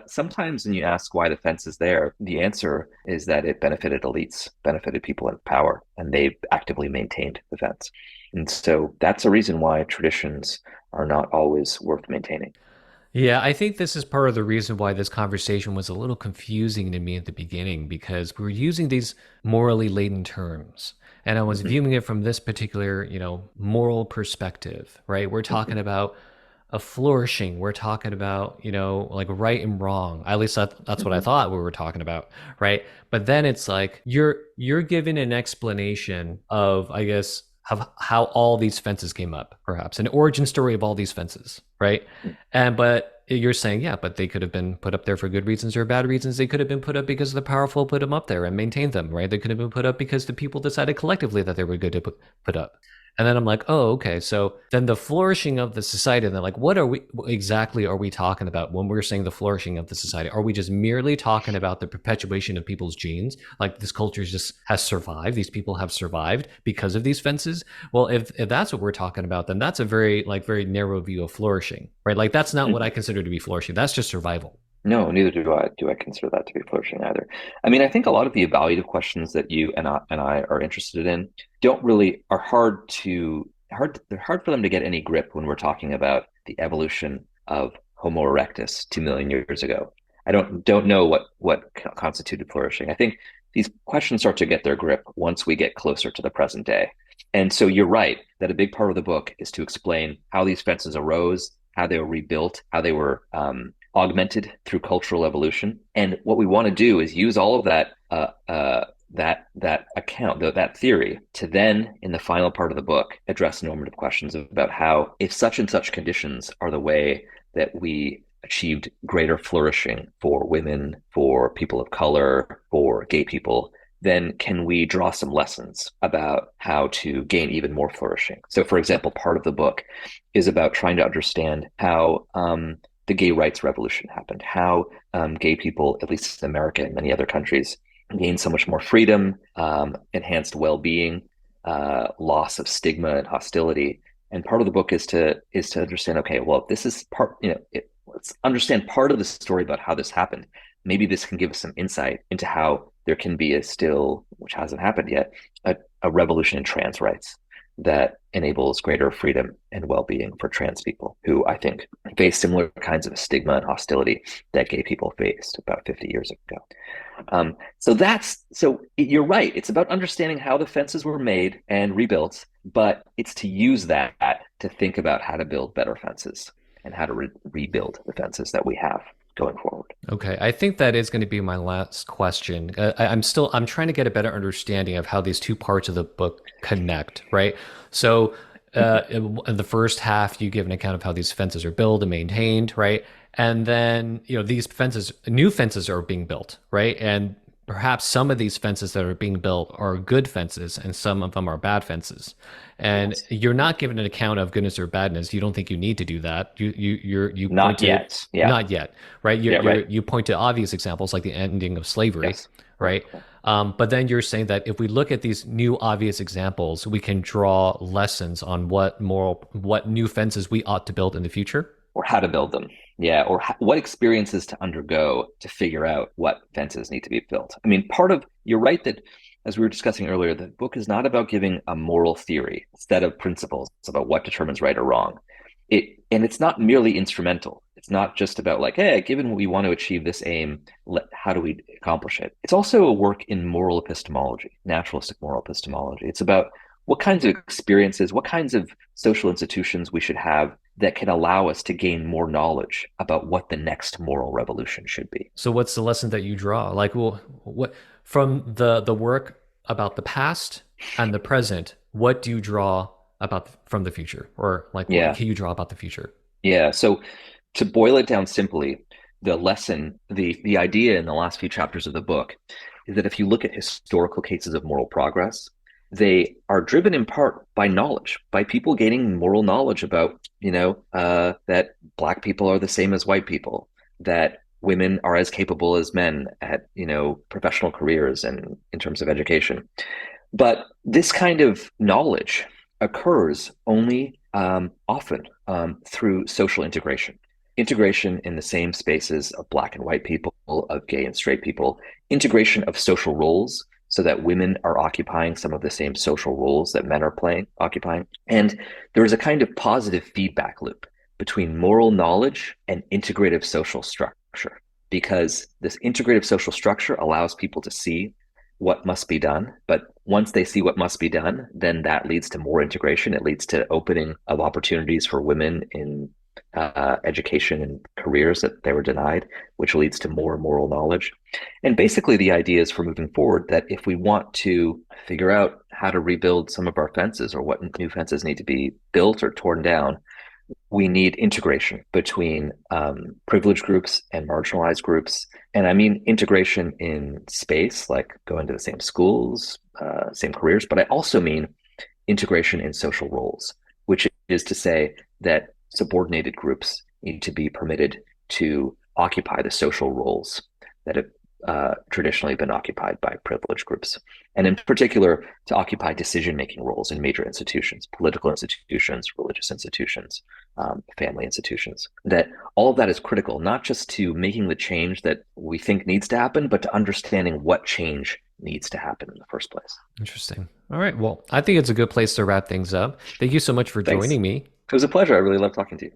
sometimes when you ask why the fence is there, the answer is that it benefited elites, benefited people in power, and they've actively maintained the fence. And so that's a reason why traditions are not always worth maintaining. Yeah, I think this is part of the reason why this conversation was a little confusing to me at the beginning because we were using these morally laden terms. And I was Hmm. viewing it from this particular, moral perspective, right? We're talking Hmm. about a flourishing. We're talking about, like right and wrong. At least that's what I Hmm. thought we were talking about, right? But then it's like you're given an explanation of, I guess, of how all these fences came up, perhaps an origin story of all these fences, right? And but you're saying, yeah, but they could have been put up there for good reasons or bad reasons. They could have been put up because the powerful put them up there and maintained them, right? They could have been put up because the people decided collectively that they were good to put up. And then I'm like, oh, okay. So then the flourishing of the society, and then like, what exactly are we talking about when we're saying the flourishing of the society? Are we just merely talking about the perpetuation of people's genes? Like this culture just has survived. These people have survived because of these fences. Well, if that's what we're talking about, then that's a very narrow view of flourishing, right? Like that's not what I Hmm. consider to be flourishing. That's just survival. No, neither do I consider that to be flourishing either. I mean, I think a lot of the evaluative questions that you and I are interested in don't really are they're hard for them to get any grip when we're talking about the evolution of Homo erectus 2 million years ago. I don't know what constituted flourishing. I think these questions start to get their grip once we get closer to the present day. And so you're right that a big part of the book is to explain how these fences arose, how they were rebuilt, how they were augmented through cultural evolution. And what we want to do is use all of that account, that theory, to then, in the final part of the book, address normative questions about how, if such and such conditions are the way that we achieved greater flourishing for women, for people of color, for gay people, then can we draw some lessons about how to gain even more flourishing? So, for example, part of the book is about trying to understand how the gay rights revolution happened, how gay people, at least in America and many other countries, gained so much more freedom, enhanced well-being, loss of stigma and hostility. And part of the book is to understand, okay, well, this is part, let's understand part of the story about how this happened. Maybe this can give us some insight into how there can be a still, which hasn't happened yet, a revolution in trans rights that enables greater freedom and well-being for trans people who I think face similar kinds of stigma and hostility that gay people faced about 50 years ago. So you're right. It's about understanding how the fences were made and rebuilt, but it's to use that to think about how to build better fences and how to rebuild the fences that we have going forward. Okay, I think that is going to be my last question. I'm trying to get a better understanding of how these two parts of the book connect, right? So, Mhm. in the first half, you give an account of how these fences are built and maintained, right? And then, these new fences are being built, right? And perhaps some of these fences that are being built are good fences and some of them are bad fences. And Yes. you're not given an account of goodness or badness. You don't think you need to do that. You point Not to yet. Yeah. not yet, right? Yeah. Right. You point to obvious examples like the ending of slavery, Yes. Correct. right? But then you're saying that if we look at these new obvious examples, we can draw lessons on what new fences we ought to build in the future. Or how to build them. Yeah, or what experiences to undergo to figure out what fences need to be built. I mean, you're right that as we were discussing earlier, the book is not about giving a moral theory, a set of principles about what determines right or wrong. It's not merely instrumental. It's not just about like, hey, given we want to achieve this aim, how do we accomplish it? It's also a work in moral epistemology, naturalistic moral epistemology. It's about what kinds of experiences, what kinds of social institutions we should have that can allow us to gain more knowledge about what the next moral revolution should be. So what's the lesson that you draw? Like, well, what from the work about the past and the present, what do you draw about from the future? Or like what Yeah, can you draw about the future? yeah. So to boil it down simply, the lesson, the idea in the last few chapters of the book is that if you look at historical cases of moral progress, they are driven in part by knowledge, by people gaining moral knowledge about, that black people are the same as white people, that women are as capable as men at, professional careers and in terms of education. But this kind of knowledge occurs only often through social integration. Integration in the same spaces of black and white people, of gay and straight people, integration of social roles so that women are occupying some of the same social roles that men are occupying. And there is a kind of positive feedback loop between moral knowledge and integrative social structure, because this integrative social structure allows people to see what must be done. But once they see what must be done, then that leads to more integration. It leads to opening of opportunities for women in education and careers that they were denied, which leads to more moral knowledge. And basically, the idea is for moving forward that if we want to figure out how to rebuild some of our fences or what new fences need to be built or torn down, we need integration between privileged groups and marginalized groups. And I mean integration in space, like going to the same schools, same careers, but I also mean integration in social roles, which is to say that subordinated groups need to be permitted to occupy the social roles that have traditionally been occupied by privileged groups. And in particular, to occupy decision making roles in major institutions, political institutions, religious institutions, family institutions. That all of that is critical, not just to making the change that we think needs to happen, but to understanding what change needs to happen in the first place. Interesting. All right. Well, I think it's a good place to wrap things up. Thank you so much for Thanks. joining me. It was a pleasure. I really love talking to you.